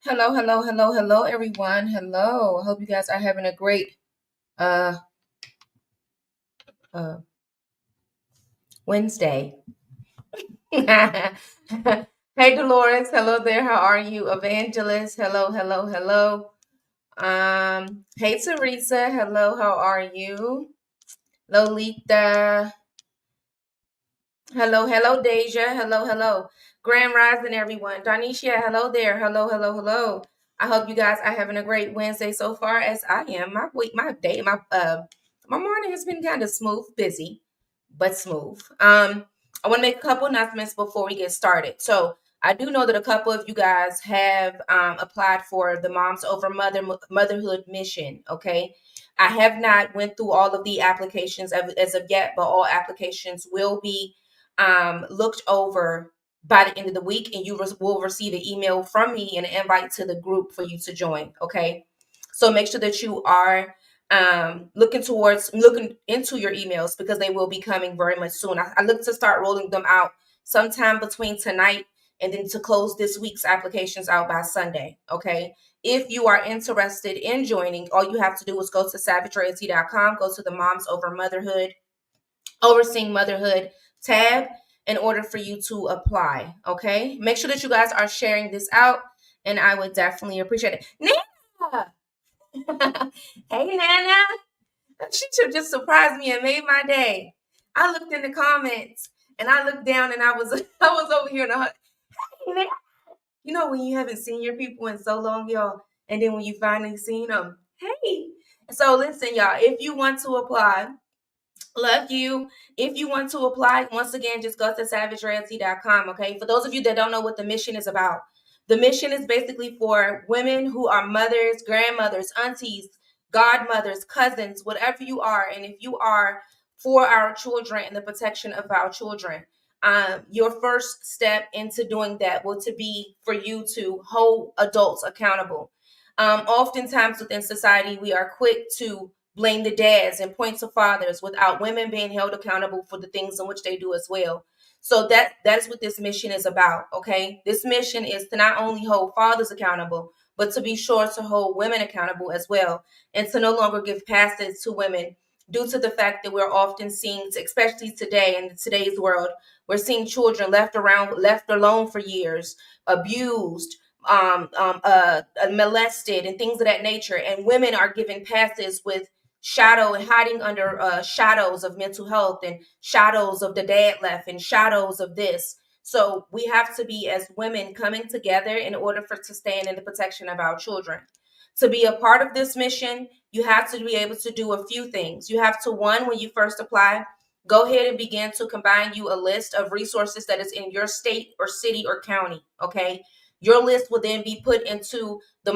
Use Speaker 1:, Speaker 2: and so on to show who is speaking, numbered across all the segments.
Speaker 1: Hello, hello, hello, hello, everyone. Hello. I hope you guys are having a great uh uh Wednesday. Hey Dolores, hello there. How are you? Evangelist, hello, hello, hello. Hey Teresa, hello, how are you? Lolita, hello, hello, Deja, hello, hello. Grand Rising, everyone. Darnisha, hello there. Hello, hello, hello. I hope you guys are having a great Wednesday so far as I am. My week, my day, my morning has been kind of smooth, busy, but smooth. I want to make a couple announcements before we get started. So I do know that a couple of you guys have applied for the Moms Over Motherhood mission. Okay, I have not went through all of the applications as of yet, but all applications will be looked over by the end of the week, and you will receive an email from me and an invite to the group for you to join. Okay, so make sure that you are looking into your emails because they will be coming very much soon. I look to start rolling them out sometime between tonight and then to close this week's applications out by Sunday. Okay, if you are interested in joining, all you have to do is go to savageroyalt.com, go to the Moms Over Motherhood Overseeing Motherhood tab in order for you to apply. Okay, make sure that you guys are sharing this out, and I would definitely appreciate it. Nana, hey Nana, she should just surprised me and made my day. I looked in the comments and I looked down and I was I was over here and hey, Nana. You know when you haven't seen your people in so long, y'all, and then when you finally seen them, hey. So listen, y'all, if you want to apply, love you. If you want to apply, once again, just go to savageroyalT.com. Okay. For those of you that don't know what the mission is about, the mission is basically for women who are mothers, grandmothers, aunties, godmothers, cousins, whatever you are. And if you are for our children and the protection of our children, your first step into doing that will to be for you to hold adults accountable. Oftentimes within society, we are quick to blame the dads and point to fathers without women being held accountable for the things in which they do as well. So that's what this mission is about. Okay, this mission is to not only hold fathers accountable, but to be sure to hold women accountable as well, and to no longer give passes to women due to the fact that we're often seeing, especially today in today's world, we're seeing children left alone for years, abused, molested, and things of that nature, and women are given passes with shadow and hiding under shadows of mental health and shadows of the dad left and shadows of this. So we have to be as women coming together in order for to stand in the protection of our children. To be a part of this mission, you have to be able to do a few things. You have to, one, when you first apply, go ahead and begin to combine you a list of resources that is in your state or city or county. Okay, your list will then be put into the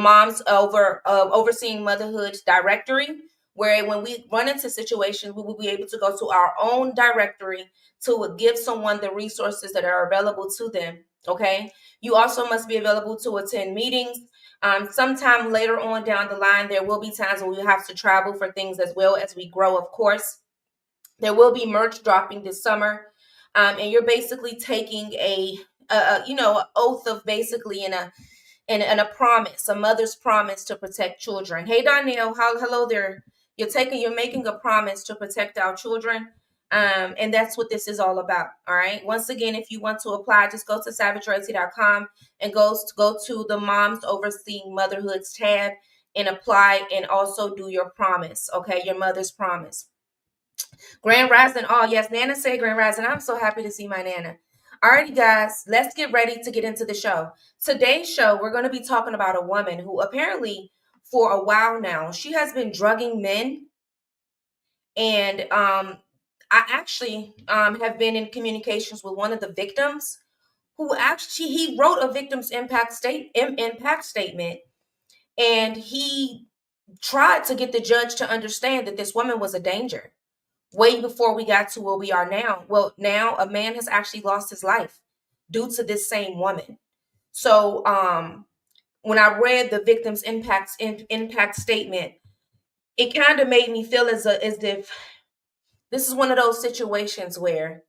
Speaker 1: Overseeing Motherhood directory, where when we run into situations, we will be able to go to our own directory to give someone the resources that are available to them. Okay. You also must be available to attend meetings. Sometime later on down the line, there will be times when we have to travel for things as well as we grow, of course. There will be merch dropping this summer. And you're basically taking oath of basically in a promise, a mother's promise to protect children. Hey, Donnell, hello there. You're making a promise to protect our children. And that's what this is all about. All right. Once again, if you want to apply, just go to savageroyalT.com and go to the Moms Overseeing Motherhoods tab and apply and also do your promise. Okay. Your mother's promise. Grand Rising. Oh, yes. Nana said Grand Rising. I'm so happy to see my Nana. Alrighty, guys, let's get ready to get into the show. Today's show, we're going to be talking about a woman who apparently, for a while now, she has been drugging men. And I actually have been in communications with one of the victims who actually he wrote a victim's impact statement, and he tried to get the judge to understand that this woman was a danger way before we got to where we are now. Well, now a man has actually lost his life due to this same woman. So when I read the victim's impact statement, it kind of made me feel as if this is one of those situations where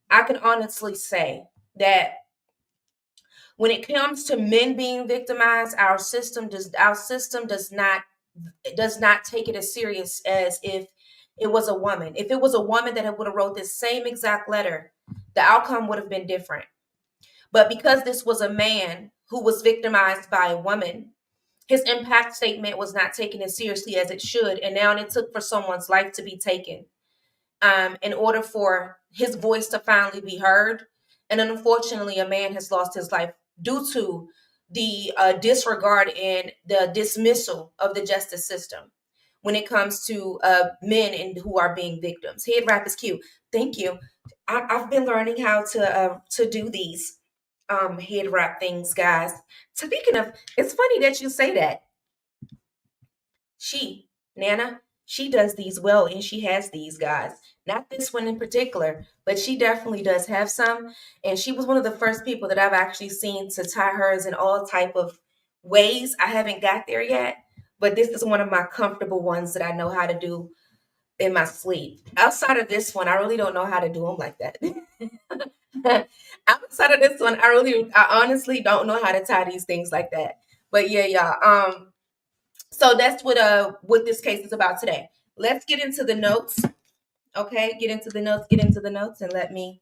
Speaker 1: I can honestly say that When it comes to men being victimized, our system does not take it as serious as if it was a woman. If it was a woman that would have wrote this same exact letter, the outcome would have been different. But because this was a man who was victimized by a woman, his impact statement was not taken as seriously as it should, and now it took for someone's life to be taken in order for his voice to finally be heard. And unfortunately, a man has lost his life due to the disregard and the dismissal of the justice system when it comes to men and who are being victims. Head wrap is cute. Thank you. I've been learning how to do these head wrap things, guys. Speaking of, it's funny that you say that. Nana, she does these well, and she has these, guys. Not this one in particular, but she definitely does have some. And she was one of the first people that I've actually seen to tie hers in all type of ways. I haven't got there yet, but this is one of my comfortable ones that I know how to do in my sleep. Outside of this one, I really don't know how to do them like that. Outside of this one, I honestly don't know how to tie these things like that. But yeah, y'all. So that's what this case is about today. Let's get into the notes. Okay, get into the notes, and let me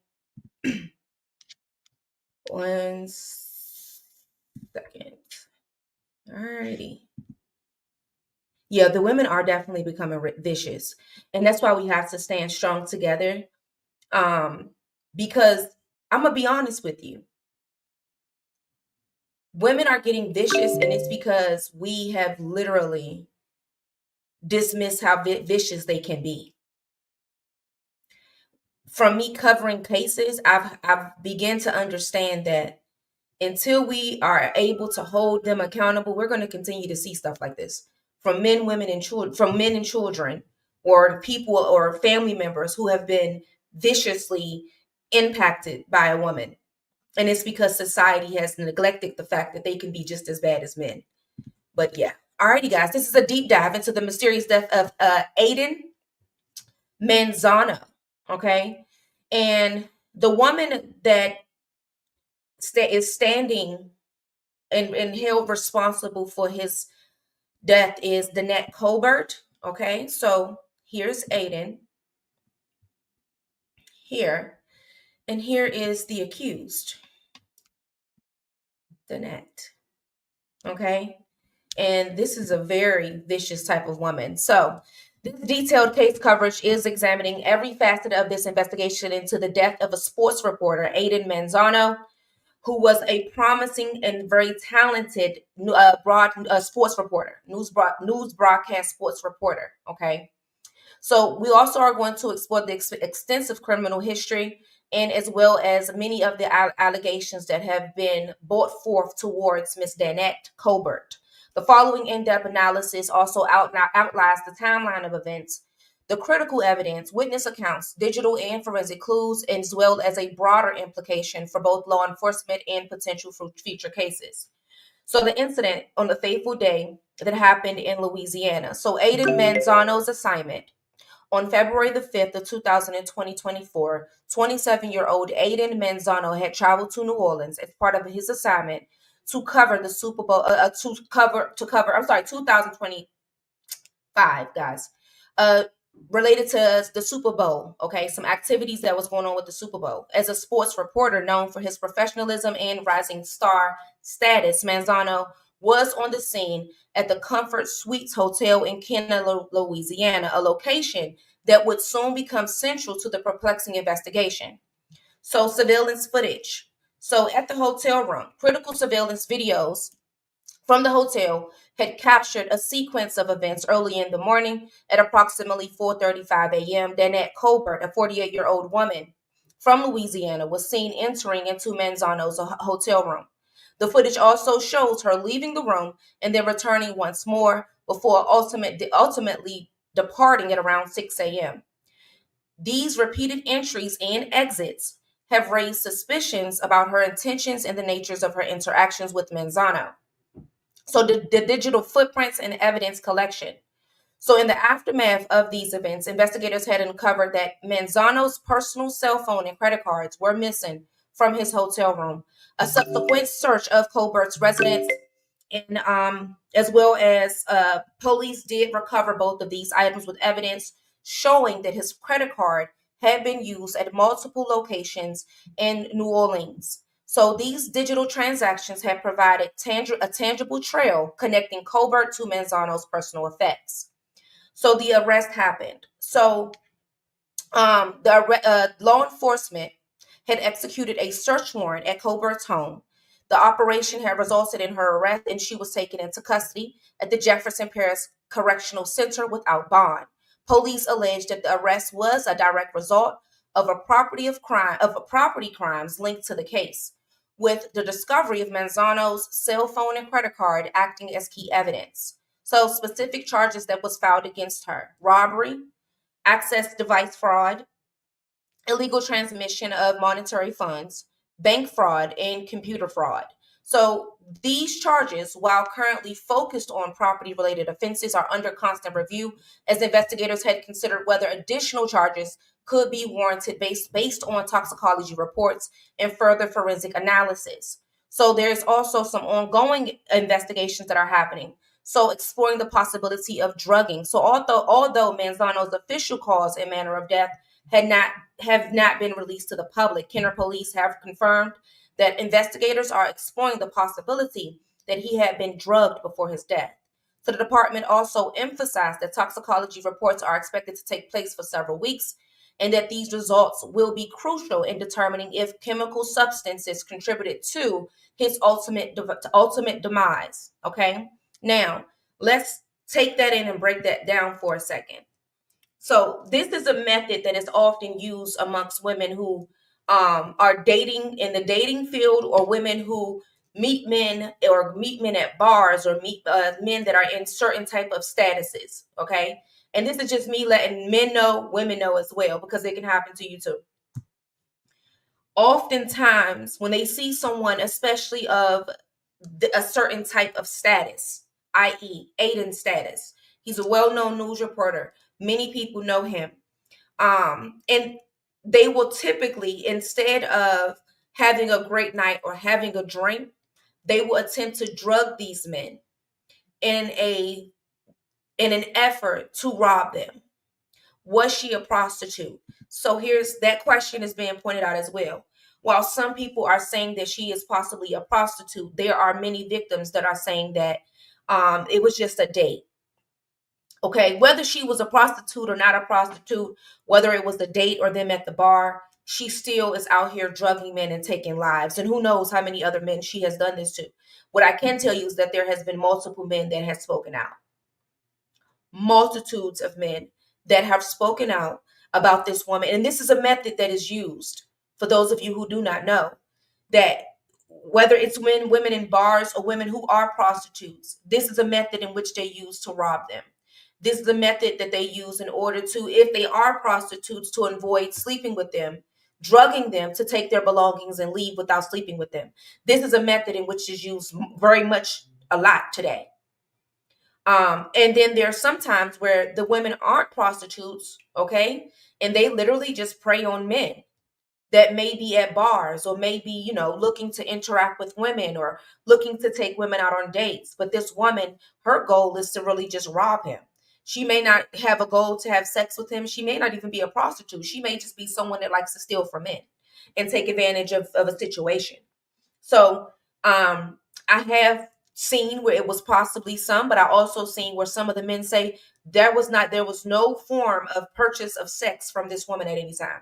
Speaker 1: 1 second. Alrighty. Yeah, the women are definitely becoming vicious, and that's why we have to stand strong together. Because I'm gonna be honest with you, women are getting vicious, and it's because we have literally dismissed how vicious they can be. From me covering cases, I've begun to understand that until we are able to hold them accountable, we're going to continue to see stuff like this from men, women, and children, from men and children, or people or family members who have been viciously impacted by a woman. And it's because society has neglected the fact that they can be just as bad as men. But yeah. Alrighty, guys, this is a deep dive into the mysterious death of Adan Manzano. Okay. And the woman that is standing and held responsible for his death is Danette Colbert. Okay. So here's Adan. Here. And here is the accused, Danette. Okay. And this is a very vicious type of woman. So this detailed case coverage is examining every facet of this investigation into the death of a sports reporter, Adan Manzano, who was a promising and very talented sports reporter, news broadcast sports reporter. Okay. So we also are going to explore the extensive criminal history and as well as many of the allegations that have been brought forth towards Ms. Danette Colbert. The following in-depth analysis also outlines the timeline of events, the critical evidence, witness accounts, digital and forensic clues, as well as a broader implication for both law enforcement and potential future cases. So the incident on the fateful day that happened in Louisiana. So Adan Manzano's assignment. On February the 5th of 2024, 27-year-old Adan Manzano had traveled to New Orleans as part of his assignment to cover the Super Bowl, 2025, guys, related to the Super Bowl, okay, some activities that was going on with the Super Bowl. As a sports reporter known for his professionalism and rising star status, Manzano was on the scene at the Comfort Suites Hotel in Kenner, Louisiana, a location that would soon become central to the perplexing investigation. So surveillance footage. So at the hotel room, critical surveillance videos from the hotel had captured a sequence of events early in the morning at approximately 4:35 a.m. Danette Colbert, a 48-year-old woman from Louisiana, was seen entering into Manzano's hotel room. The footage also shows her leaving the room and then returning once more before ultimately departing at around 6 a.m. These repeated entries and exits have raised suspicions about her intentions and the natures of her interactions with Manzano. So the digital footprints and evidence collection. So in the aftermath of these events, investigators had uncovered that Manzano's personal cell phone and credit cards were missing from his hotel room. A subsequent search of Colbert's residence and as well as police did recover both of these items with evidence showing that his credit card had been used at multiple locations in New Orleans. So these digital transactions had provided a tangible trail connecting Colbert to Manzano's personal effects. So the arrest happened. So the law enforcement had executed a search warrant at Colbert's home. The operation had resulted in her arrest, and she was taken into custody at the Jefferson Parish Correctional Center without bond. Police alleged that the arrest was a direct result of a property crimes linked to the case, with the discovery of Manzano's cell phone and credit card acting as key evidence. So, specific charges that was filed against her: robbery, access device fraud, illegal transmission of monetary funds, bank fraud, and computer fraud. So these charges, while currently focused on property related offenses, are under constant review as investigators had considered whether additional charges could be warranted based on toxicology reports and further forensic analysis. So there's also some ongoing investigations that are happening. So exploring the possibility of drugging. So although Manzano's official cause and manner of death have not been released to the public, Kenner police have confirmed that investigators are exploring the possibility that he had been drugged before his death. So the department also emphasized that toxicology reports are expected to take place for several weeks and that these results will be crucial in determining if chemical substances contributed to his ultimate demise. Okay, now let's take that in and break that down for a second. So this is a method that is often used amongst women who are dating in the dating field, or women who meet men at bars, or meet men that are in certain type of statuses. Okay, and this is just me letting men know, women know as well, because it can happen to you too. Oftentimes, when they see someone, especially of a certain type of status, i.e., Adan status, he's a well-known news reporter. Many people know him. And they will typically, instead of having a great night or having a drink, they will attempt to drug these men in an effort to rob them. Was she a prostitute? So here's that question is being pointed out as well. While some people are saying that she is possibly a prostitute, there are many victims that are saying that it was just a date. Okay, whether she was a prostitute or not a prostitute, whether it was the date or them at the bar, she still is out here drugging men and taking lives. And who knows how many other men she has done this to. What I can tell you is that there has been multiple men that have spoken out. Multitudes of men that have spoken out about this woman. And this is a method that is used, for those of you who do not know, that whether it's women in bars or women who are prostitutes, this is a method in which they use to rob them. This is a method that they use in order to, if they are prostitutes, to avoid sleeping with them, drugging them to take their belongings and leave without sleeping with them. This is a method in which is used very much a lot today. And then there's sometimes where the women aren't prostitutes, okay, and they literally just prey on men that may be at bars, or maybe, looking to interact with women, or looking to take women out on dates. But this woman, her goal is to really just rob him. She may not have a goal to have sex with him. She may not even be a prostitute. She may just be someone that likes to steal from men and take advantage of a situation. So I have seen where it was possibly some, but I also seen where some of the men say there was no form of purchase of sex from this woman at any time.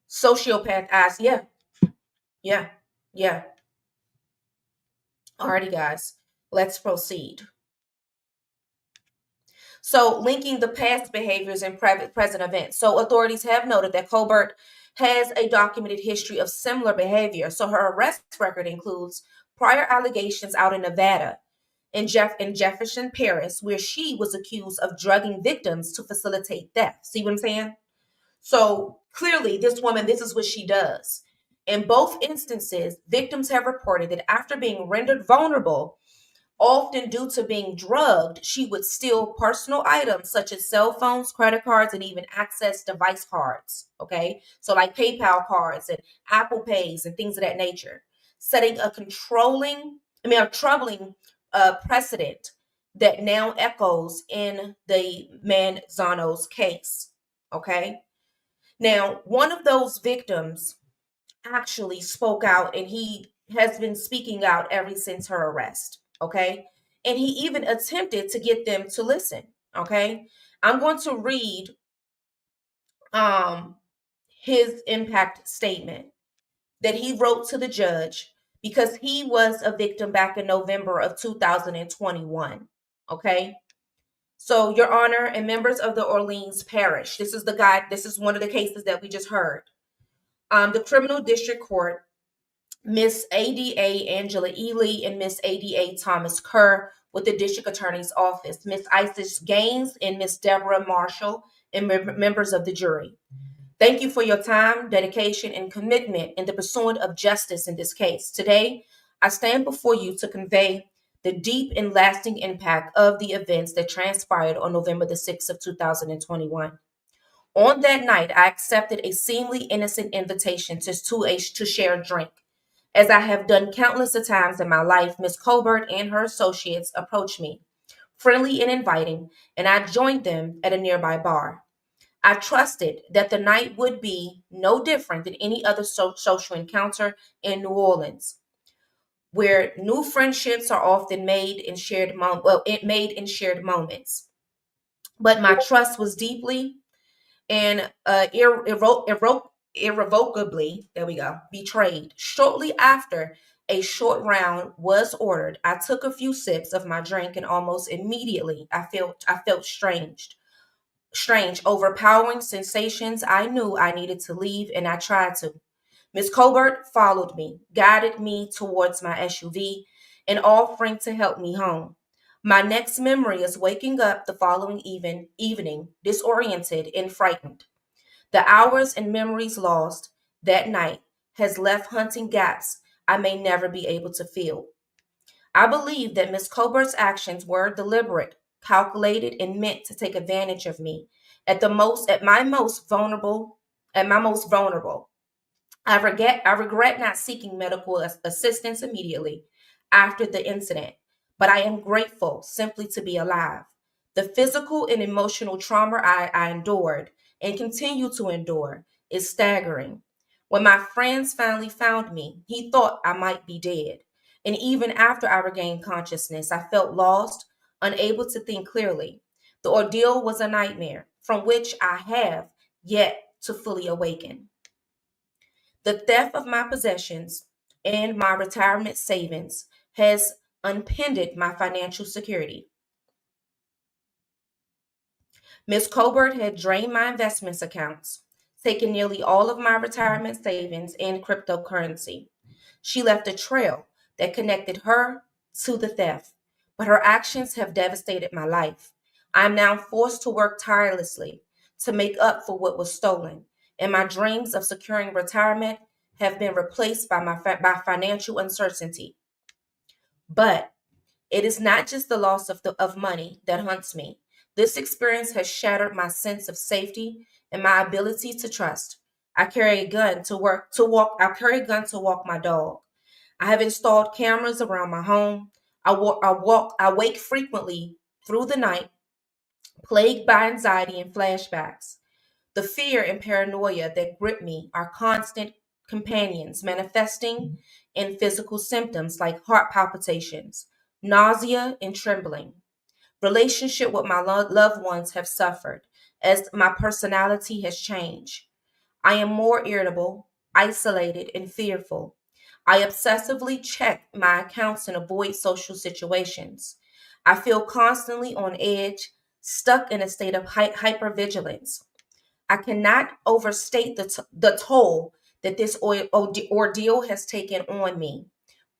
Speaker 1: Sociopath ass, yeah. Alrighty, guys, let's proceed. So, linking the past behaviors and present events. So, authorities have noted that Colbert has a documented history of similar behavior. So, her arrest record includes prior allegations out in Nevada, in Jefferson Parish, where she was accused of drugging victims to facilitate theft. See what I'm saying? So, clearly, this woman, this is what she does. In both instances, victims have reported that after being rendered vulnerable, Often due to being drugged, she would steal personal items such as cell phones, credit cards, and even access device cards. Okay. So like PayPal cards and Apple Pays and things of that nature, setting a troubling precedent that now echoes in the Manzano's case. Okay. Now, one of those victims actually spoke out, and he has been speaking out ever since her arrest. Okay. And he even attempted to get them to listen. Okay. I'm going to read um his impact statement that he wrote to the judge because he was a victim back in November of 2021. Okay. So, Your Honor and members of the Orleans Parish, this is one of the cases that we just heard. The Criminal District Court, Miss ADA Angela Ely and Miss ADA Thomas Kerr with the District Attorney's Office, Miss Isis Gaines and Miss Deborah Marshall, and members of the jury. Thank you for your time, dedication, and commitment in the pursuit of justice in this case. Today, I stand before you to convey the deep and lasting impact of the events that transpired on November the 6th of 2021. On that night, I accepted a seemingly innocent invitation to share a drink. As I have done countless of times in my life, Miss Colbert and her associates approached me, friendly and inviting, and I joined them at a nearby bar. I trusted that the night would be no different than any other social encounter in New Orleans, where new friendships are often made in shared moments. But my trust was deeply and irrevocably, there we go, betrayed. Shortly after a short round was ordered, I took a few sips of my drink, and almost immediately I felt strange, overpowering sensations. I knew I needed to leave, and I tried to. Miss Colbert followed me, guided me towards my SUV, and offering to help me home. My next memory is waking up the following evening, disoriented and frightened. The hours and memories lost that night has left hunting gaps I may never be able to fill. I believe that Miss Colbert's actions were deliberate, calculated, and meant to take advantage of me at my most vulnerable. I regret not seeking medical assistance immediately after the incident, but I am grateful simply to be alive. The physical and emotional trauma I endured and continue to endure is staggering. When my friends finally found me, he thought I might be dead. And even after I regained consciousness, I felt lost, unable to think clearly. The ordeal was a nightmare from which I have yet to fully awaken. The theft of my possessions and my retirement savings has unpinned my financial security. Miss Colbert had drained my investments accounts, taken nearly all of my retirement savings and cryptocurrency. She left a trail that connected her to the theft, but her actions have devastated my life. I am now forced to work tirelessly to make up for what was stolen, and my dreams of securing retirement have been replaced by financial uncertainty. But it is not just the loss of money that haunts me. This experience has shattered my sense of safety and my ability to trust. I carry a gun to walk my dog. I have installed cameras around my home. I wake frequently through the night, plagued by anxiety and flashbacks. The fear and paranoia that grip me are constant companions, manifesting in physical symptoms like heart palpitations, nausea, and trembling. Relationship with my loved ones have suffered as my personality has changed. I am more irritable, isolated, and fearful. I obsessively check my accounts and avoid social situations. I feel constantly on edge, stuck in a state of hypervigilance. I cannot overstate the toll that this ordeal has taken on me,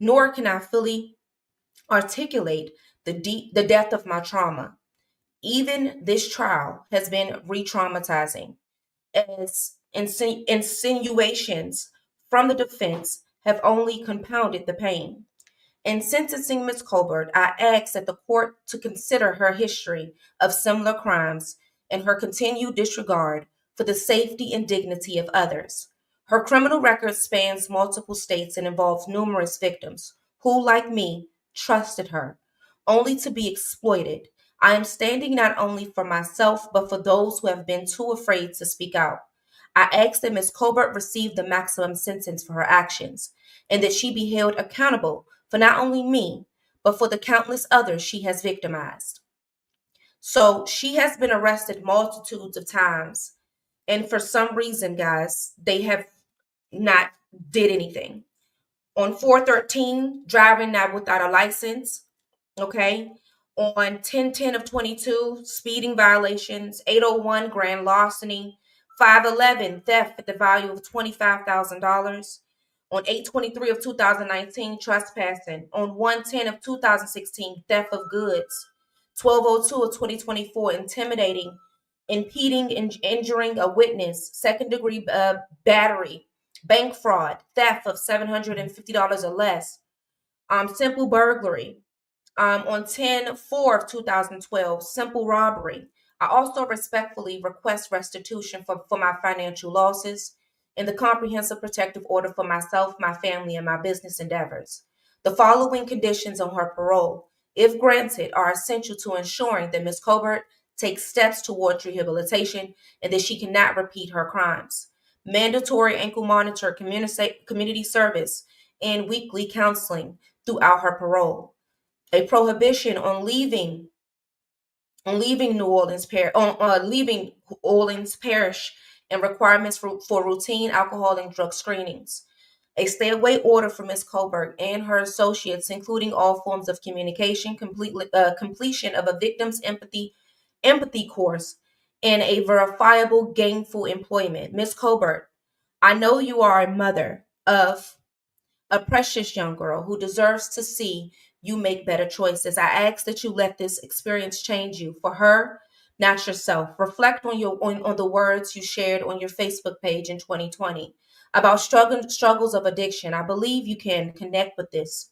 Speaker 1: nor can I fully articulate the depth of my trauma. Even this trial has been re traumatizing, as insinuations from the defense have only compounded the pain. In sentencing Ms. Colbert, I ask that the court to consider her history of similar crimes and her continued disregard for the safety and dignity of others. Her criminal record spans multiple states and involves numerous victims who, like me, trusted her, only to be exploited. I am standing not only for myself, but for those who have been too afraid to speak out. I ask that Ms. Colbert receive the maximum sentence for her actions, and that she be held accountable for not only me, but for the countless others she has victimized. So she has been arrested multitudes of times, and for some reason, guys, they have not did anything. On 413, driving not without a license, okay? On 1010 of 22, speeding violations, 801 grand larceny, 511 theft at the value of $25,000. On 823 of 2019, trespassing. On 110 of 2016, theft of goods. 1202 of 2024, intimidating, impeding, and injuring a witness, second degree battery, bank fraud, theft of $750 or less, simple burglary, on 10/4 of 2012, simple robbery. I also respectfully request restitution for my financial losses and the comprehensive protective order for myself, my family, and my business endeavors. The following conditions on her parole, if granted, are essential to ensuring that Ms. Colbert takes steps towards rehabilitation and that she cannot repeat her crimes. Mandatory ankle monitor, community service, and weekly counseling throughout her parole. A prohibition on leaving leaving Orleans Parish, and requirements for routine alcohol and drug screenings. A stay away order for Ms. Colbert and her associates, including all forms of communication, completion of a victim's empathy course, and a verifiable gainful employment. Ms. Colbert, I know you are a mother of a precious young girl who deserves to see you make better choices. I ask that you let this experience change you for her, not yourself. Reflect on the words you shared on your Facebook page in 2020 about struggles of addiction. I believe you can connect with this.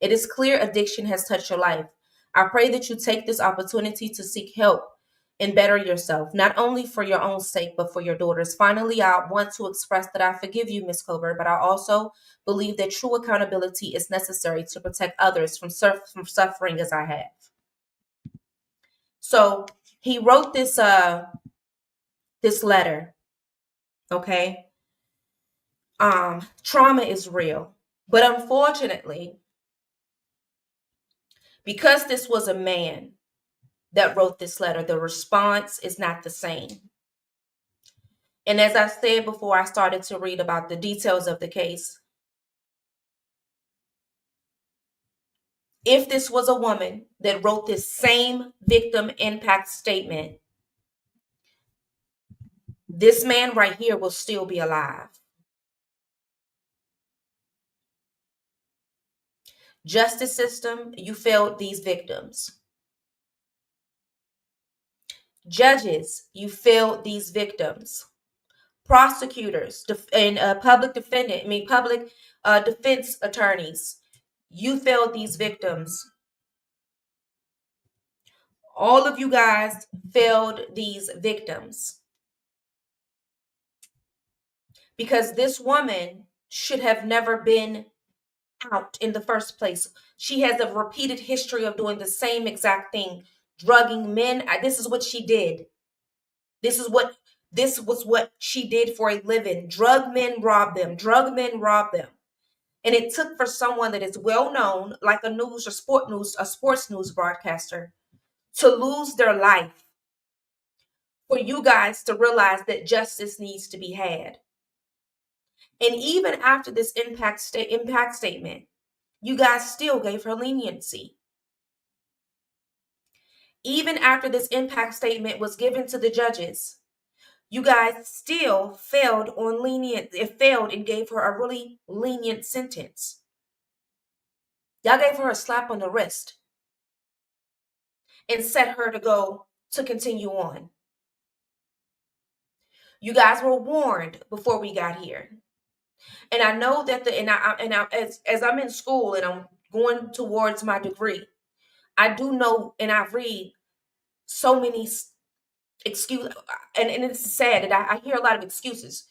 Speaker 1: It is clear addiction has touched your life. I pray that you take this opportunity to seek help and better yourself, not only for your own sake, but for your daughter's. Finally, I want to express that I forgive you, Ms. Colbert, but I also believe that true accountability is necessary to protect others from suffering as I have. So he wrote this letter, okay? Trauma is real, but unfortunately, because this was a man that wrote this letter, the response is not the same. And as I said before, I started to read about the details of the case. If this was a woman that wrote this same victim impact statement, this man right here will still be alive. Justice system, you failed these victims. Judges, you failed these victims. Prosecutors and public defense attorneys, you failed these victims. All of you guys failed these victims. Because this woman should have never been out in the first place. She has a repeated history of doing the same exact thing, drugging men. This is what she did. This was what she did for a living. Drug men, rob them. Drug men, rob them. And it took for someone that is well known, like a sports news broadcaster, to lose their life, for you guys to realize that justice needs to be had. And even after this impact statement, you guys still gave her leniency. Even after this impact statement was given to the judges, you guys still failed and gave her a really lenient sentence. Y'all gave her a slap on the wrist and set her to continue on. You guys were warned before we got here. And I know that as I'm in school and I'm going towards my degree, I do know and I read so many excuse, and it's sad that I hear a lot of excuses.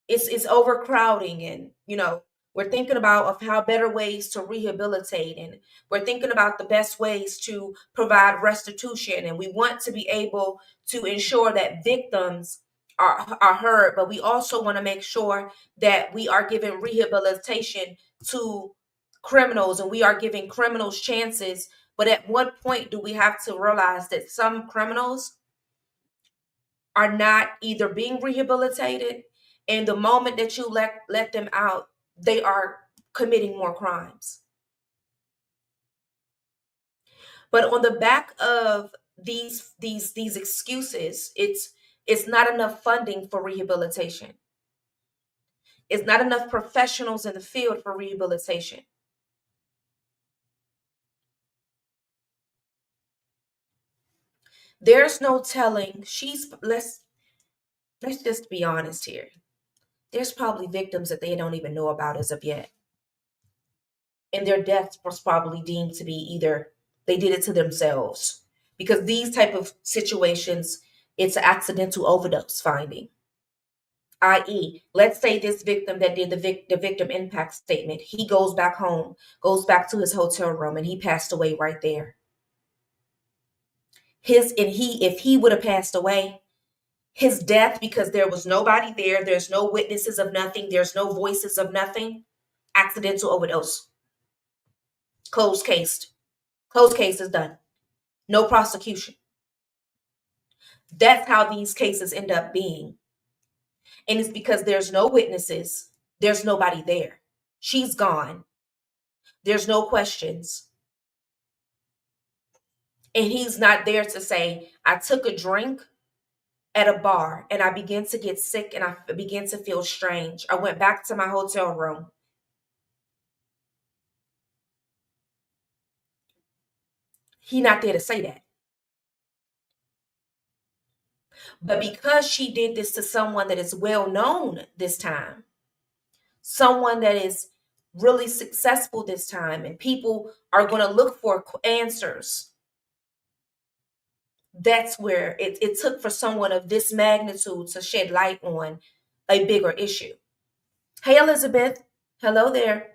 Speaker 1: It's overcrowding, and we're thinking about of how better ways to rehabilitate, and we're thinking about the best ways to provide restitution, and we want to be able to ensure that victims are heard, but we also want to make sure that we are giving rehabilitation to criminals, and we are giving criminals chances. But at what point do we have to realize that some criminals are not either being rehabilitated, and the moment that you let them out, they are committing more crimes? But on the back of these excuses, it's not enough funding for rehabilitation. It's not enough professionals in the field for rehabilitation. There's no telling. Let's just be honest here. There's probably victims that they don't even know about as of yet, and their death was probably deemed to be either they did it to themselves, because these type of situations, it's an accidental overdose finding, i.e., let's say this victim that did the victim impact statement, he goes back home, goes back to his hotel room, and he passed away right there. If he would have passed away, his death, because there was nobody there, there's no witnesses of nothing, there's no voices of nothing, accidental overdose. Closed case. Closed case is done. No prosecution. That's how these cases end up being. And it's because there's no witnesses, there's nobody there. She's gone. There's no questions. And he's not there to say, I took a drink at a bar and I began to get sick and I began to feel strange. I went back to my hotel room. He's not there to say that. But because she did this to someone that is well known this time, someone that is really successful this time, and people are going to look for answers, that's where it took for someone of this magnitude to shed light on a bigger issue. Hey, Elizabeth. Hello there.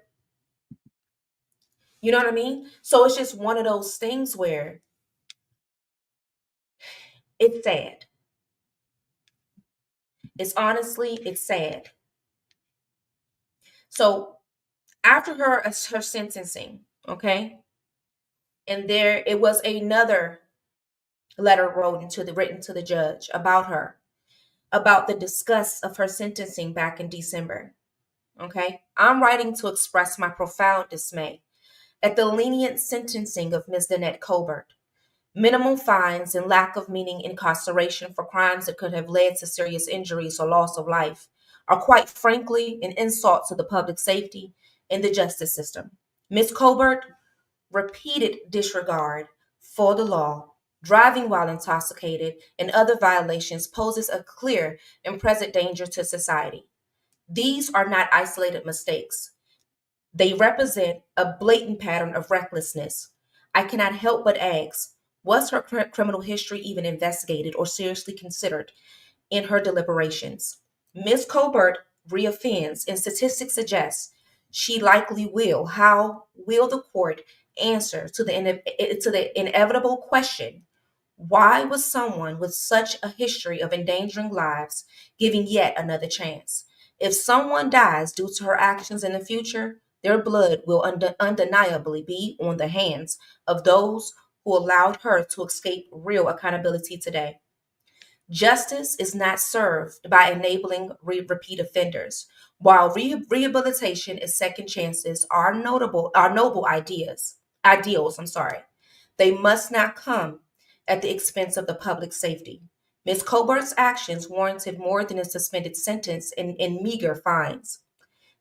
Speaker 1: You know what I mean? So it's just one of those things where it's sad. It's sad. So after her sentencing, okay, and there it was another letter written to the judge about her, about the disgust of her sentencing back in December. Okay, I'm writing to express my profound dismay at the lenient sentencing of Ms. Danette Colbert. Minimum fines and lack of meaning incarceration for crimes that could have led to serious injuries or loss of life are quite frankly an insult to the public safety and the justice system. Ms. Colbert repeated disregard for the law, driving while intoxicated, and other violations poses a clear and present danger to society. These are not isolated mistakes. They represent a blatant pattern of recklessness. I cannot help but ask, was her criminal history even investigated or seriously considered in her deliberations? Ms. Colbert reoffends, and statistics suggest she likely will. How will the court answer to the inevitable question? Why was someone with such a history of endangering lives giving yet another chance? If someone dies due to her actions in the future, their blood will undeniably be on the hands of those who allowed her to escape real accountability today. Justice is not served by enabling repeat offenders. While rehabilitation and second chances are noble ideals, they must not come at the expense of the public safety. Ms. Colbert's actions warranted more than a suspended sentence and meager fines.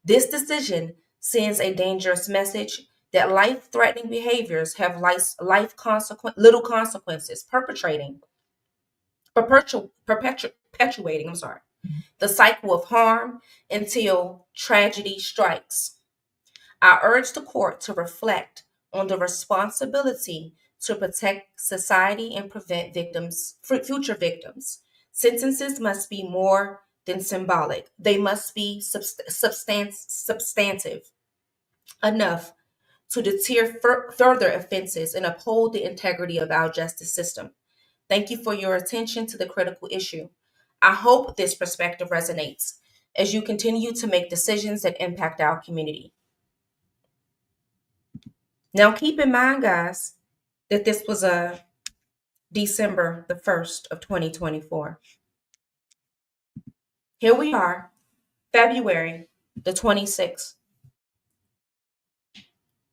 Speaker 1: This decision sends a dangerous message that life-threatening behaviors have little consequences, perpetuating, the cycle of harm until tragedy strikes. I urge the court to reflect on the responsibility to protect society and prevent future victims. Sentences must be more than symbolic. They must be substantive enough to deter further offenses and uphold the integrity of our justice system. Thank you for your attention to the critical issue. I hope this perspective resonates as you continue to make decisions that impact our community. Now, keep in mind, guys, that this was a December the 1st of 2024. Here we are, February the 26th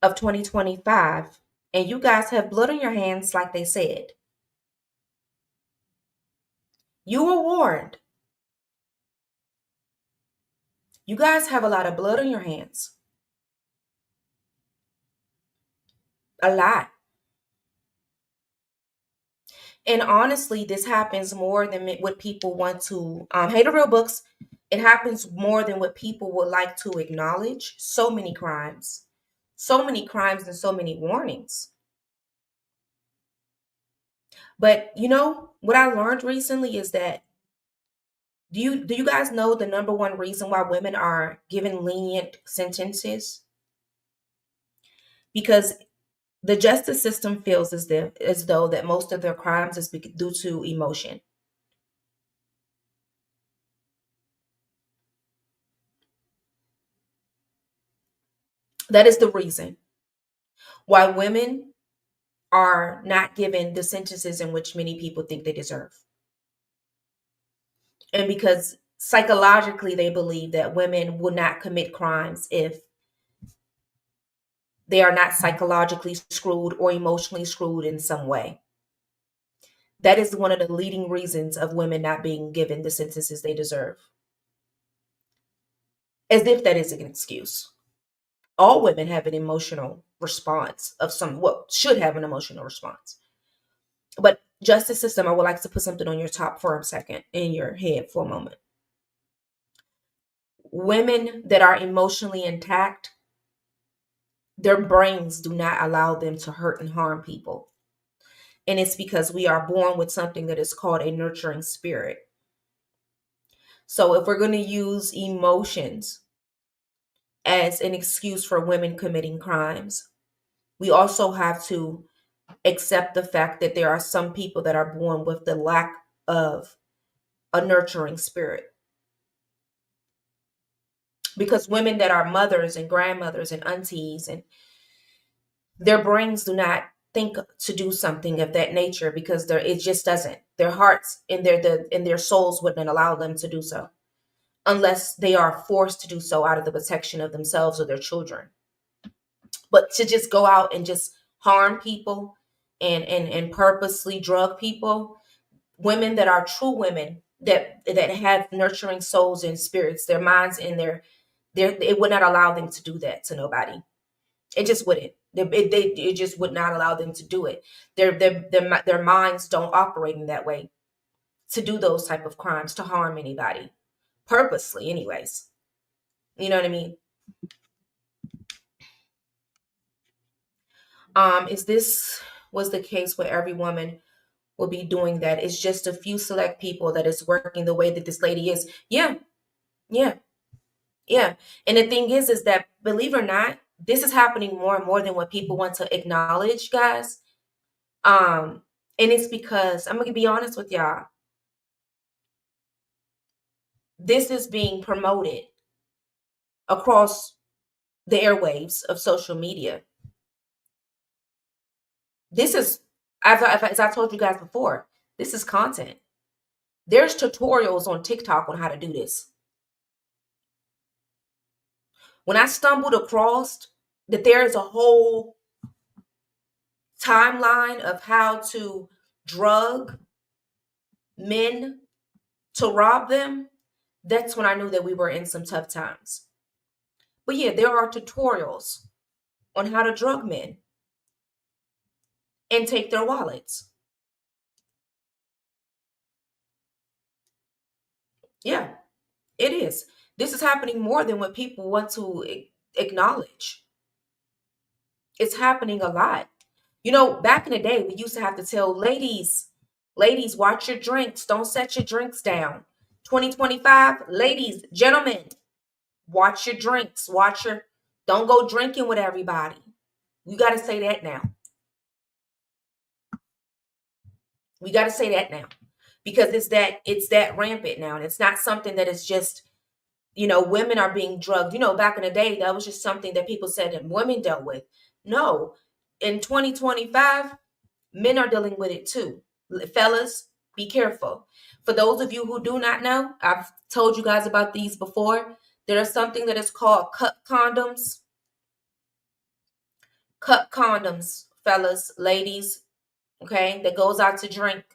Speaker 1: of 2025, and you guys have blood on your hands like they said. You were warned. You guys have a lot of blood on your hands. A lot. And honestly, this happens more than what people want to. Hey, the real books. It happens more than what people would like to acknowledge. So many crimes, and so many warnings. But you know what I learned recently is that do you guys know the number one reason why women are given lenient sentences? Because the justice system feels as though that most of their crimes is due to emotion. That is the reason why women are not given the sentences in which many people think they deserve. And because psychologically they believe that women will not commit crimes if they are not psychologically screwed or emotionally screwed in some way. That is one of the leading reasons of women not being given the sentences they deserve. As if that is an excuse. All women have an emotional response of should have an emotional response. But justice system, I would like to put something on your top for a second, in your head for a moment. Women that are emotionally intact, their brains do not allow them to hurt and harm people. And it's because we are born with something that is called a nurturing spirit. So if we're going to use emotions as an excuse for women committing crimes, we also have to accept the fact that there are some people that are born with the lack of a nurturing spirit. Because women that are mothers and grandmothers and aunties, and their brains do not think to do something of that nature because it just doesn't. Their hearts and their souls wouldn't allow them to do so unless they are forced to do so out of the protection of themselves or their children. But to just go out and just harm people and purposely drug people, women that are true women that have nurturing souls and spirits, their minds and it would not allow them to do that to nobody. It just wouldn't. It just would not allow them to do it. Their minds don't operate in that way to do those type of crimes, to harm anybody purposely anyways. You know what I mean? Is this was the case where every woman will be doing that? It's just a few select people that is working the way that this lady is. Yeah, yeah, yeah. And the thing is that, believe it or not, this is happening more and more than what people want to acknowledge, guys. And it's because I'm gonna be honest with y'all. This is being promoted across the airwaves of social media. This is, as I told you guys before, this is content. There's tutorials on TikTok on how to do this. When I stumbled across that there is a whole timeline of how to drug men to rob them, that's when I knew that we were in some tough times. But yeah, there are tutorials on how to drug men and take their wallets. Yeah, it is. This is happening more than what people want to acknowledge. It's happening a lot. You know, back in the day, we used to have to tell ladies, watch your drinks. Don't set your drinks down. 2025, ladies, gentlemen, watch your drinks. Don't go drinking with everybody. You got to say that now. We got to say that now because it's that rampant now. And it's not something that is just, women are being drugged. Back in the day, that was just something that people said that women dealt with. No, in 2025, men are dealing with it too. Fellas, be careful. For those of you who do not know, I've told you guys about these before. There is something that is called cup condoms. Cup condoms, fellas, ladies, okay, that goes out to drink,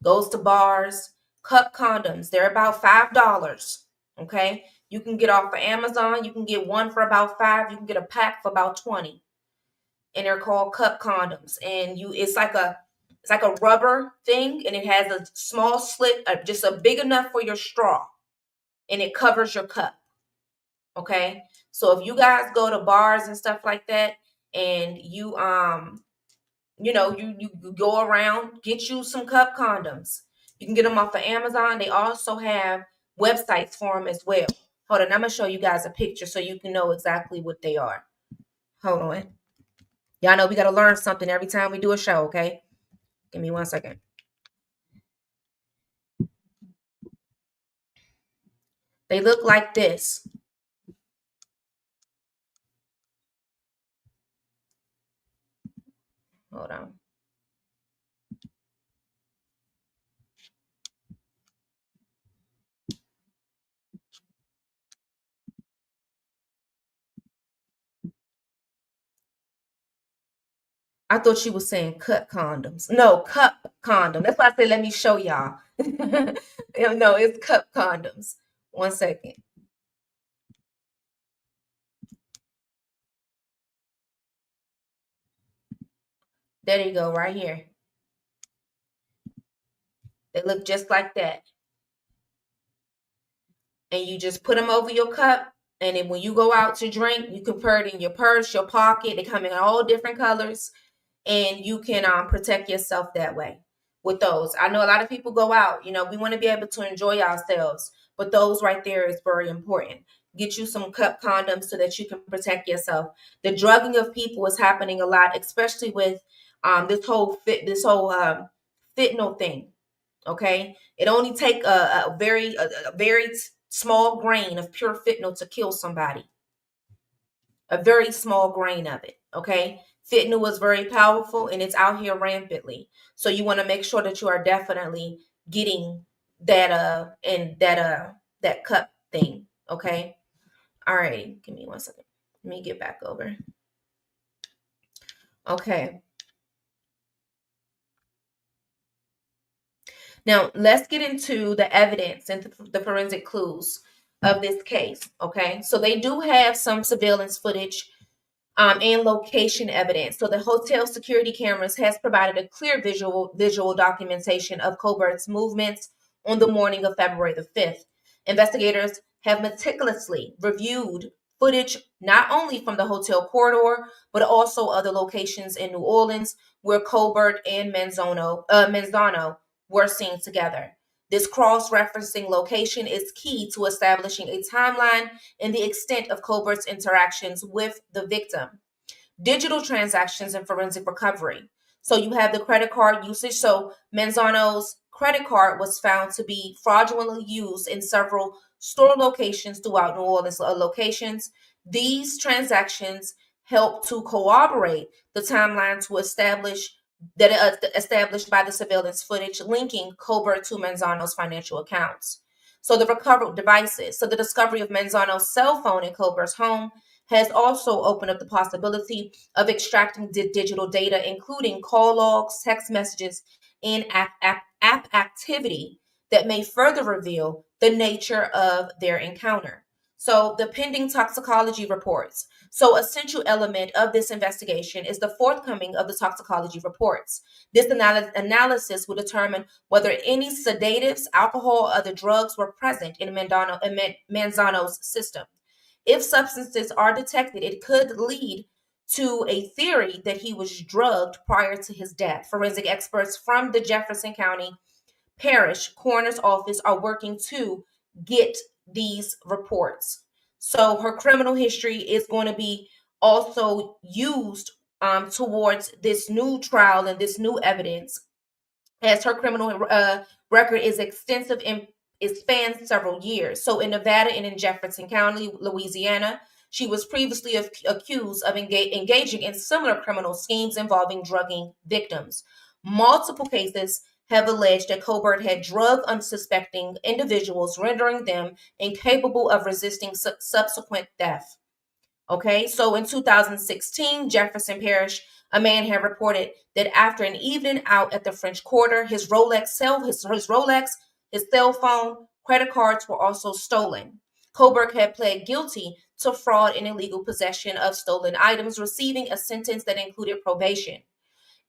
Speaker 1: goes to bars. Cup condoms, they're about $5. Okay. You can get off of Amazon. You can get one for about $5. You can get a pack for about 20. And they're called cup condoms. And it's like a rubber thing, and it has a small slit, just a big enough for your straw, and it covers your cup. Okay. So if you guys go to bars and stuff like that, and you you go around, get you some cup condoms. You can get them off of Amazon. They also have websites for them as well. Hold on, I'm gonna show you guys a picture so you can know exactly what they are. Hold on. Y'all know we gotta learn something every time we do a show, okay? Give me 1 second. They look like this. Hold on. I thought she was saying cut condoms. No, cup condom. That's why I said let me show y'all. No, it's cup condoms. 1 second. There you go, right here. They look just like that. And you just put them over your cup. And then when you go out to drink, you can put it in your purse, your pocket. They come in all different colors. And you can protect yourself that way with those. I know a lot of people go out, we want to be able to enjoy ourselves, but those right there is very important. Get you some cup condoms so that you can protect yourself. The drugging of people is happening a lot, especially with this whole fentanyl thing. Okay, it only take a very small grain of pure fentanyl to kill somebody. A very small grain of it. Okay. Fentanyl is very powerful and it's out here rampantly. So you want to make sure that you are definitely getting that cup thing. Okay. All right. Give me 1 second. Let me get back over. Okay. Now let's get into the evidence and the forensic clues of this case. Okay. So they do have some surveillance footage and location evidence. So the hotel security cameras has provided a clear visual documentation of Colbert's movements on the morning of February the 5th. Investigators have meticulously reviewed footage not only from the hotel corridor, but also other locations in New Orleans where Colbert and Manzano were seen together. This cross-referencing location is key to establishing a timeline and the extent of Colbert's interactions with the victim. Digital transactions and forensic recovery. So you have the credit card usage. So Manzano's credit card was found to be fraudulently used in several store locations throughout New Orleans locations. These transactions help to corroborate the timeline to established by the surveillance footage linking Colbert to Manzano's financial accounts. So the recovered devices. So the discovery of Manzano's cell phone in Colbert's home has also opened up the possibility of extracting digital data, including call logs, text messages, and app activity that may further reveal the nature of their encounter. So the pending toxicology reports. So a central element of this investigation is the forthcoming of the toxicology reports. This analysis will determine whether any sedatives, alcohol, or other drugs were present in Manzano's system. If substances are detected, it could lead to a theory that he was drugged prior to his death. Forensic experts from the Jefferson County Parish Coroner's Office are working to get these reports. So her criminal history is going to be also used towards this new trial and this new evidence, as her criminal record is extensive and it spans several years. So in Nevada and in Jefferson County, Louisiana, she was previously accused of engaging in similar criminal schemes involving drugging victims. Multiple cases have alleged that Colbert had drugged unsuspecting individuals, rendering them incapable of resisting subsequent death. Okay, so in 2016, Jefferson Parish, a man had reported that after an evening out at the French Quarter, his Rolex, his cell phone, credit cards were also stolen. Colbert had pled guilty to fraud and illegal possession of stolen items, receiving a sentence that included probation.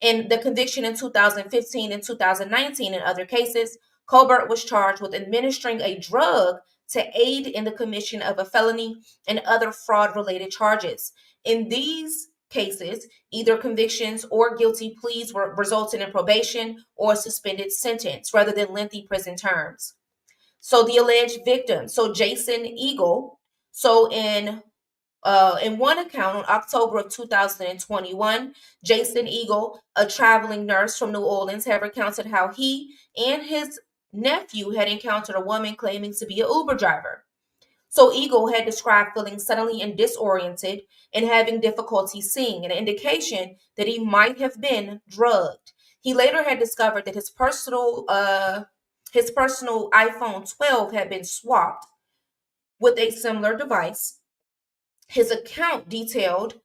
Speaker 1: In the conviction in 2015 and 2019 in other cases, Colbert was charged with administering a drug to aid in the commission of a felony and other fraud-related charges. In these cases, either convictions or guilty pleas were resulted in probation or suspended sentence rather than lengthy prison terms. So the alleged victim, so Jason Eagle, so in one account, on October of 2021, Jason Eagle, a traveling nurse from New Orleans, had recounted how he and his nephew had encountered a woman claiming to be an Uber driver. So Eagle had described feeling suddenly and disoriented and having difficulty seeing, an indication that he might have been drugged. He later had discovered that his personal iPhone 12 had been swapped with a similar device. His account detailed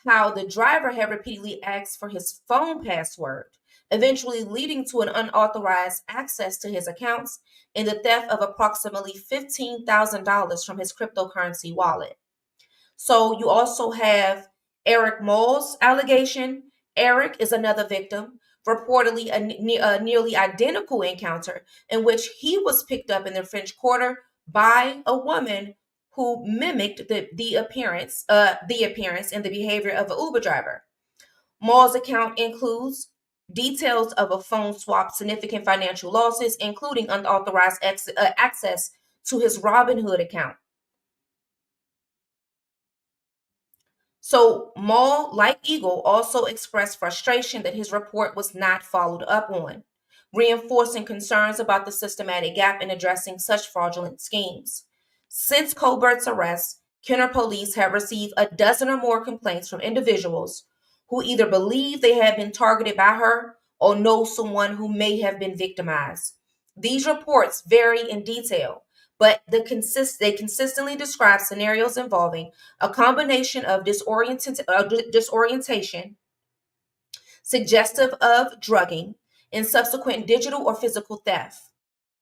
Speaker 1: how the driver had repeatedly asked for his phone password, eventually leading to an unauthorized access to his accounts and the theft of approximately $15,000 from his cryptocurrency wallet. So you also have Eric Moll's allegation. Eric is another victim, reportedly a nearly identical encounter in which he was picked up in the French Quarter by a woman who mimicked the appearance and the behavior of an Uber driver. Moll's account includes details of a phone swap, significant financial losses, including unauthorized access to his Robinhood account. So Moll, like Eagle, also expressed frustration that his report was not followed up on, reinforcing concerns about the systematic gap in addressing such fraudulent schemes. Since Colbert's arrest, Kenner police have received a dozen or more complaints from individuals who either believe they have been targeted by her or know someone who may have been victimized. These reports vary in detail, but they consistently describe scenarios involving a combination of disorientation, suggestive of drugging, and subsequent digital or physical theft.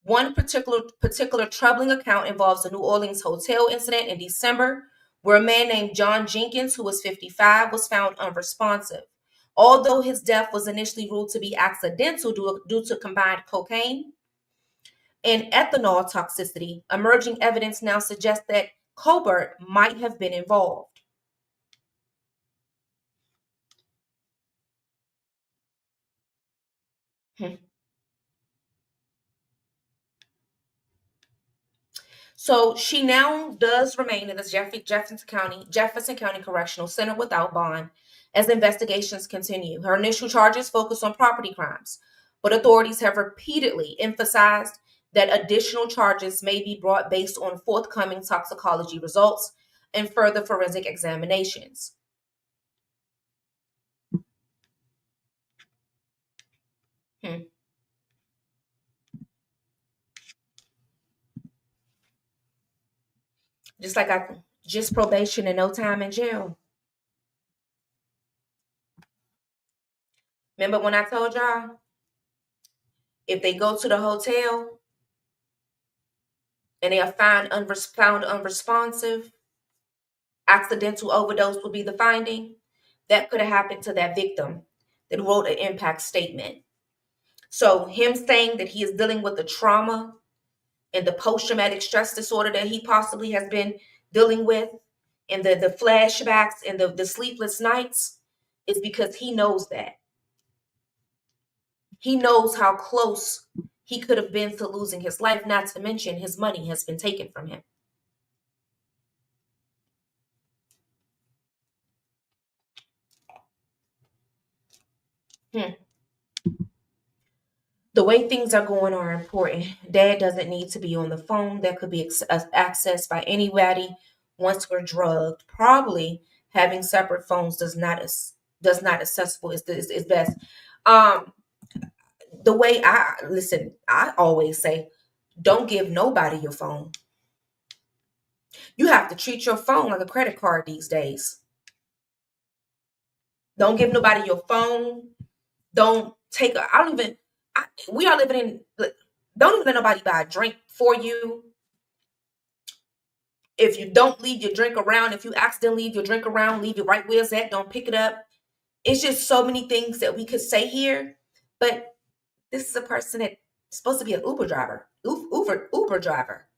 Speaker 1: One particular troubling account involves a New Orleans hotel incident in December, where a man named John Jenkins, who was 55, was found unresponsive. Although his death was initially ruled to be accidental due to combined cocaine and ethanol toxicity, emerging evidence now suggests that Colbert might have been involved. Hmm. So she now does remain in the Jefferson County Correctional Center without bond as investigations continue. Her initial charges focus on property crimes, but authorities have repeatedly emphasized that additional charges may be brought based on forthcoming toxicology results and further forensic examinations. Hmm. Just probation and no time in jail. Remember when I told y'all, if they go to the hotel and they are found unresponsive, accidental overdose would be the finding. That could have happened to that victim that wrote an impact statement. So him saying that he is dealing with the trauma and the post-traumatic stress disorder that he possibly has been dealing with, and the flashbacks and the sleepless nights is because he knows that. He knows how close he could have been to losing his life, not to mention his money has been taken from him. Hmm. The way things are going are important. Dad doesn't need to be on the phone. That could be accessed by anybody once we're drugged. Probably having separate phones does not accessible is best. Um, the way I listen, I always say, don't give nobody your phone. You have to treat your phone like a credit card these days. Don't give nobody your phone. Don't take a. I don't even. We are living in. Don't even let nobody buy a drink for you. If you don't leave your drink around, if you accidentally leave your drink around, leave it right where it's at. Don't pick it up. It's just so many things that we could say here, but this is a person that's supposed to be an Uber driver. Uber driver.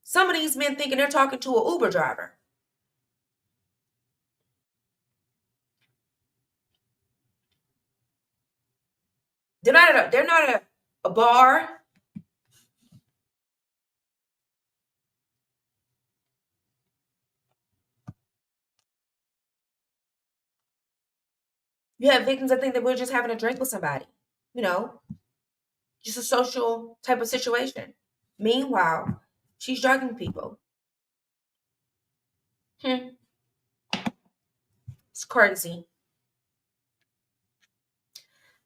Speaker 1: Some of these men thinking they're talking to an Uber driver. They're not at a bar. You have victims that think that we're just having a drink with somebody. You know, just a social type of situation. Meanwhile, she's drugging people. Hmm. It's crazy.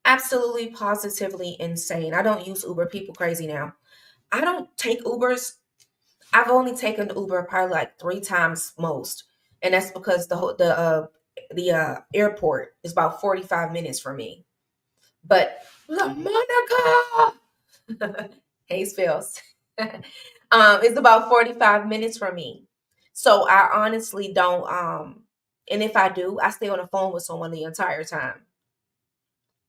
Speaker 1: Absolutely, positively insane. I don't use Uber. People crazy now. I don't take Ubers. I've only taken Uber probably like 3 times most, and that's because the airport is about 45 minutes from me. But La Monica, Hayes Fields, it's about 45 minutes from me. So I honestly don't. And if I do, I stay on the phone with someone the entire time.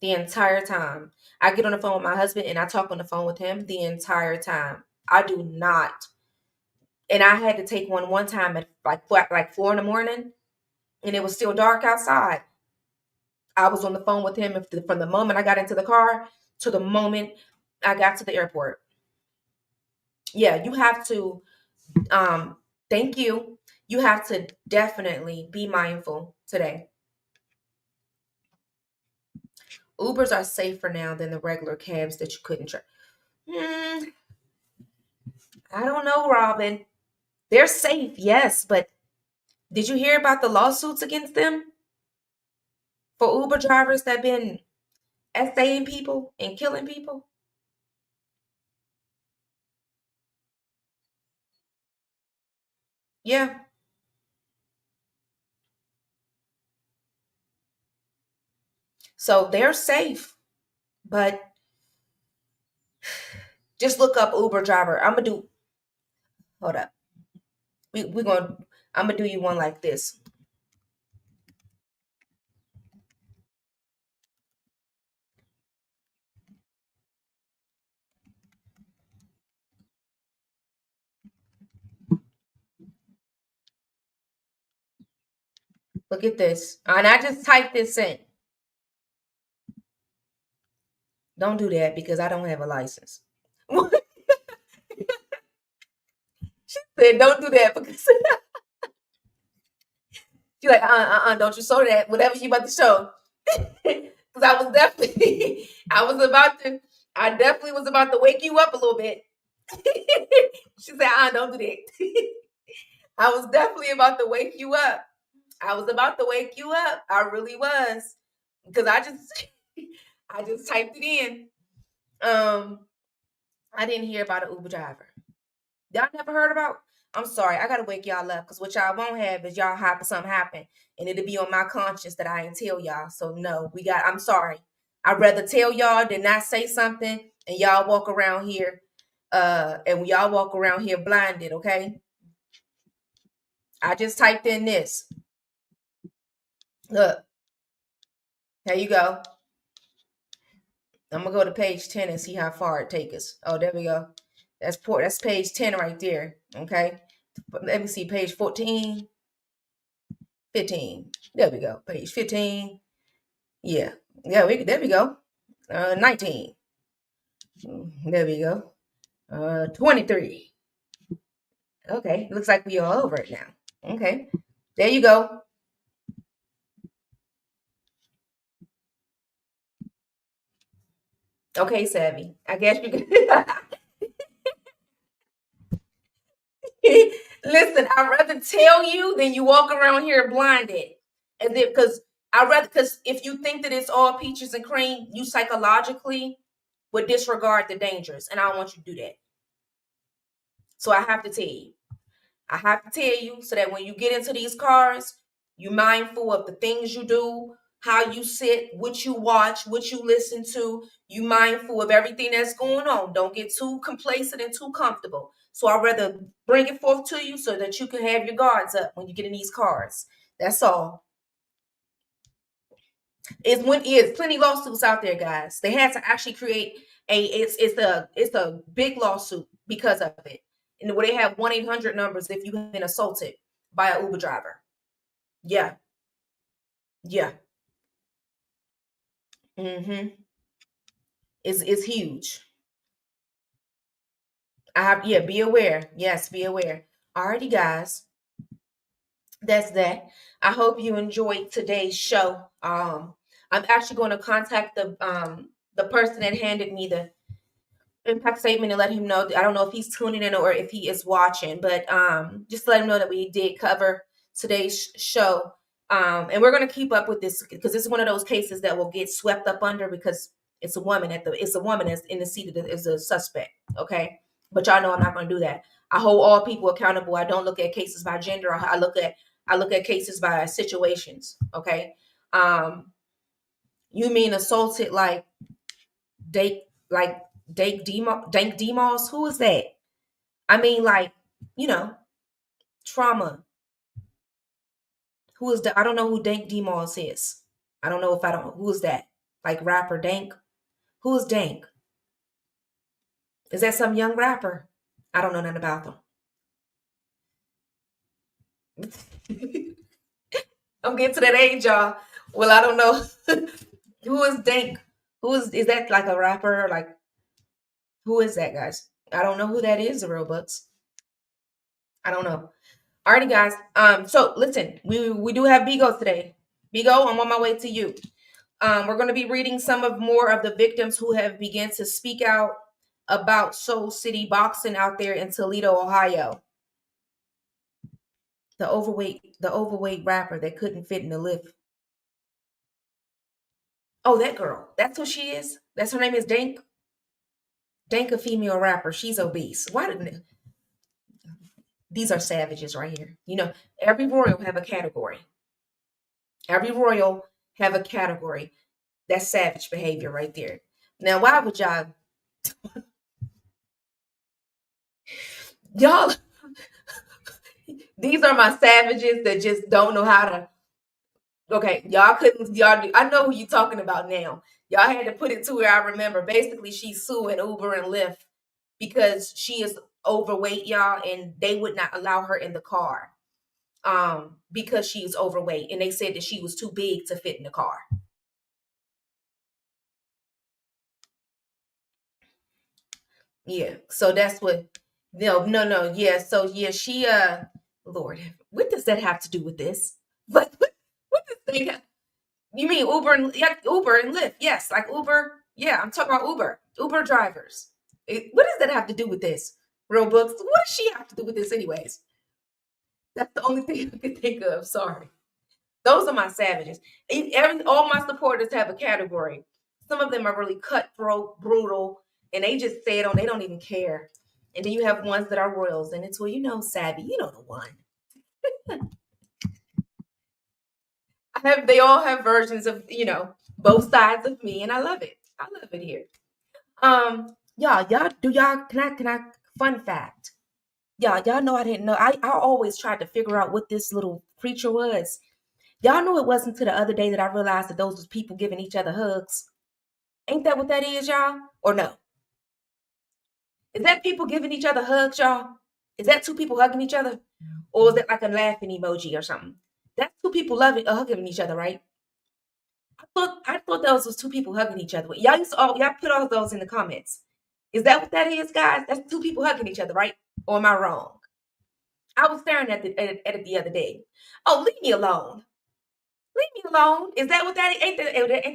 Speaker 1: The entire time. I get on the phone with my husband and I talk on the phone with him the entire time. I do not. And I had to take one time at like 4 in the morning, and it was still dark outside. I was on the phone with him from the moment I got into the car to the moment I got to the airport. Yeah, you have to. Thank you. You have to definitely be mindful today. Ubers are safer now than the regular cabs that you couldn't try. Hmm, I don't know, Robin. They're safe, yes, but did you hear about the lawsuits against them for Uber drivers that been essaying people and killing people? Yeah. So they're safe, but just look up Uber driver. I'm gonna do. Hold up. We're gonna. I'm gonna do you one like this. Look at this, and I just typed this in. Don't do that because I don't have a license. She said, "Don't do that because she's like, don't you show that whatever you about to show." Because I was definitely, I definitely was about to wake you up a little bit. She said, don't do that. I was definitely about to wake you up. I was about to wake you up. I really was. Because I just typed it in. Um, I didn't hear about an Uber driver. Y'all never heard about? I'm sorry, I gotta wake y'all up because what y'all won't have is y'all happen something happen, and it'll be on my conscience that I ain't tell y'all. So no, we got. I'm sorry. I'd rather tell y'all than not say something, and y'all walk around here, and y'all walk around here blinded. Okay, I just typed in this. Look, there you go. I'm gonna go to page 10 and see how far it takes us. Oh, there we go. That's page 10 right there. Okay. Let me see, page 14, 15. There we go. Page 15. Yeah. Yeah, there we go. 19. There we go. 23. Okay. Looks like we all over it now. Okay. There you go. Okay, Savvy. I guess you can. Listen, I'd rather tell you than you walk around here blinded. And then, because if you think that it's all peaches and cream, you psychologically would disregard the dangers. And I don't want you to do that. So I have to tell you. I have to tell you so that when you get into these cars, you're mindful of the things you do, how you sit, what you watch, what you listen to. You mindful of everything that's going on. Don't get too complacent and too comfortable. So I'd rather bring it forth to you so that you can have your guards up when you get in these cars. That's all. It's plenty lawsuits out there, guys. They had to actually create it's a big lawsuit because of it. And where they have 1-800 numbers if you've been assaulted by an Uber driver. Yeah. Yeah. Mm-hmm. It's huge. Be aware. Yes, be aware. Alrighty, guys. That's that. I hope you enjoyed today's show. I'm actually going to contact the person that handed me the impact statement and let him know. I don't know if he's tuning in or if he is watching, but just let him know that we did cover today's show. And we're going to keep up with this because it's one of those cases that will get swept up under because it's a woman that's in the seat of is a suspect. Okay, but y'all know I'm not going to do that. I hold all people accountable. I don't look at cases by gender. I look at cases by situations. Okay, you mean assaulted like date like Dank Demos? Who is that? I mean, like, you know, trauma. Who is the? I don't know who Dank Demos is. I don't know if I don't. Who is that? Like rapper Dank? Who is Dank? Is that some young rapper? I don't know nothing about them. I'm getting to that age, y'all. Well, I don't know. Who is Dank? Is that like a rapper? Like, who is that, guys? I don't know who that is, the real books. I don't know. Alrighty, guys. So listen, we do have Bigo today. Bigo, I'm on my way to you. We're going to be reading some of more of the victims who have begun to speak out about Soul City boxing out there in Toledo, Ohio. The overweight rapper that couldn't fit in the lift. Oh, that girl. That's who she is. That's her name is Dank. Dank, a female rapper. She's obese. Why didn't these are savages right here? You know, every royal have a category. Every royal have a category. That's savage behavior right there. Now, why would y'all these are my savages that just don't know how to. Okay, I know who you're talking about now. Y'all had to put it to where I remember. Basically, she's suing Uber and Lyft because she is overweight, y'all, and they would not allow her in the car because she's overweight, and they said that she was too big to fit in the car. Yeah, so that's what. No. Yeah, so yeah, she Lord, what does that have to do with this? What does thing have? You mean Uber and Uber and Lyft? Yes, like Uber. Yeah, I'm talking about Uber drivers. What does that have to do with this? Real books. What does she have to do with this, anyways? That's the only thing I can think of. Sorry, those are my savages. All my supporters have a category. Some of them are really cutthroat, brutal, and they just say it on. They don't even care. And then you have ones that are royals, and it's savvy. You know the one. They all have versions of both sides of me, and I love it. I love it here. Y'all can I fun fact. Y'all know I didn't know. I always tried to figure out what this little creature was. Y'all know it wasn't until the other day that I realized that those was people giving each other hugs. Ain't that what that is, y'all? Or no? Is that people giving each other hugs, y'all? Is that two people hugging each other? Or is it like a laughing emoji or something? That's two people loving hugging each other, right? I thought those was two people hugging each other. Y'all used to y'all put all those in the comments. Is that what that is, guys? That's two people hugging each other, right? Or am I wrong? I was staring at it the other day. Oh, leave me alone. Leave me alone. Is that what that is? Ain't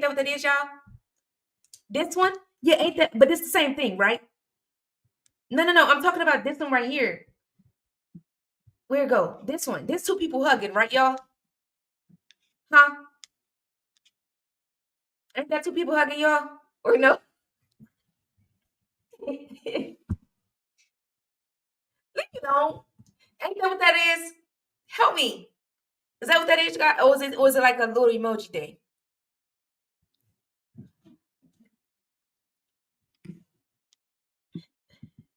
Speaker 1: that what that is, y'all? This one? Yeah, ain't that? But it's the same thing, right? No. I'm talking about this one right here. Where it go? This one. There's two people hugging, right, y'all? Huh? Ain't that two people hugging, y'all? Or no? Leave me alone. Ain't that what that is? Help me. Is that what that is, guys? Or is it like a little emoji thing?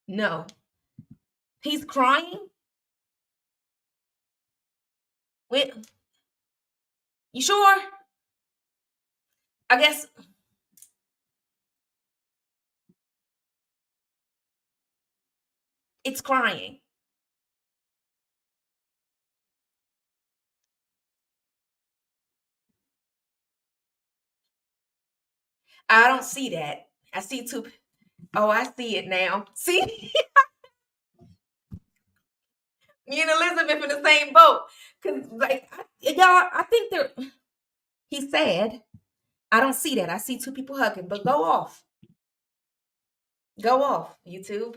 Speaker 1: No. He's crying? Wait, you sure? I guess it's crying. I don't see that. I see two. Oh, I see it now. See, me and Elizabeth in the same boat. Cause like y'all, I think they're. He's sad. I don't see that. I see two people hugging. But go off. Go off. YouTube.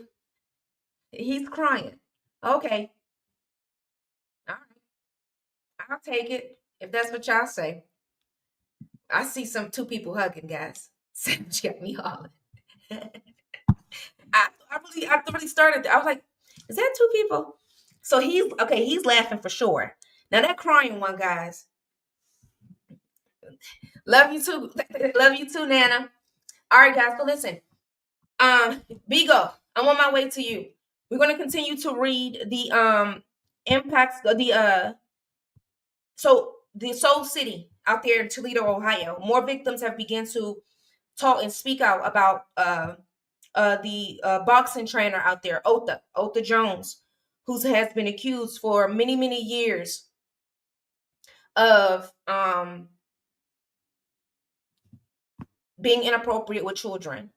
Speaker 1: He's crying. Okay. All right. I'll take it if that's what y'all say. I see some two people hugging, guys. Savage got me hollering. I really started. I was like, is that two people? So he's okay. He's laughing for sure. Now that crying one, guys. Love you too. Love you too, Nana. All right, guys. So listen. Bigo, I'm on my way to you. We're gonna continue to read the impacts of the Soul City out there in Toledo, Ohio. More victims have begun to talk and speak out about the boxing trainer out there, Ota Jones, who has been accused for many years of being inappropriate with children.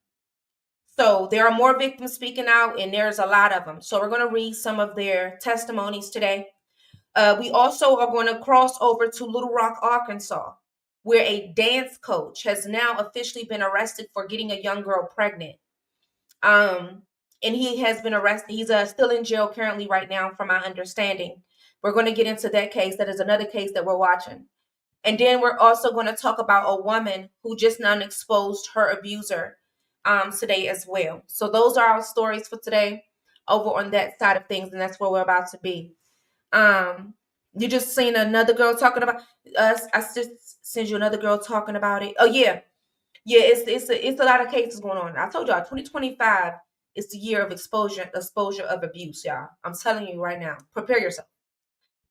Speaker 1: So there are more victims speaking out, and there's a lot of them. So we're going to read some of their testimonies today. We also are going to cross over to Little Rock, Arkansas, where a dance coach has now officially been arrested for getting a young girl pregnant. And he has been arrested. He's still in jail currently right now, from my understanding. We're going to get into that case. That is another case that we're watching. And then we're also going to talk about a woman who just now exposed her abuser today as well. So those are our stories for today over on that side of things, and that's where we're about to be. You just seen another girl talking about us. I just sent you another girl talking about it. Oh yeah. It's a lot of cases going on. I told y'all 2025 is the year of exposure of abuse, y'all. I'm telling you right now. Prepare yourself.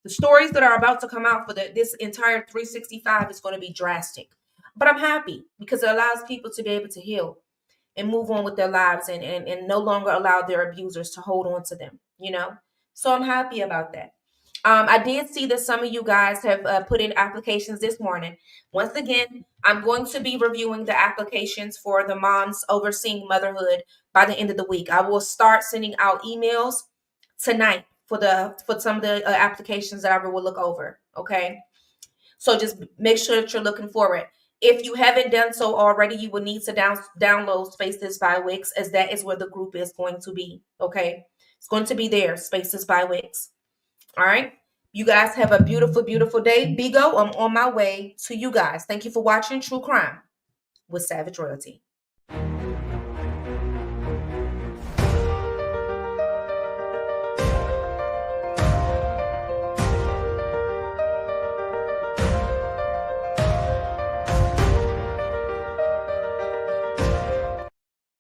Speaker 1: The stories that are about to come out for this entire 365 is going to be drastic. But I'm happy because it allows people to be able to heal and move on with their lives and no longer allow their abusers to hold on to them, you know? So I'm happy about that. I did see that some of you guys have put in applications this morning. Once again, I'm going to be reviewing the applications for the Moms Overseeing Motherhood by the end of the week. I will start sending out emails tonight for some of the applications that I will look over. Okay, so just make sure that you're looking for it. If you haven't done so already, you will need to download Spaces by Wix, as that is where the group is going to be. Okay, it's going to be there, Spaces by Wix. All right. You guys have a beautiful day. Bigo, I'm on my way to you guys. Thank you for watching True Crime with Savage RoyalT.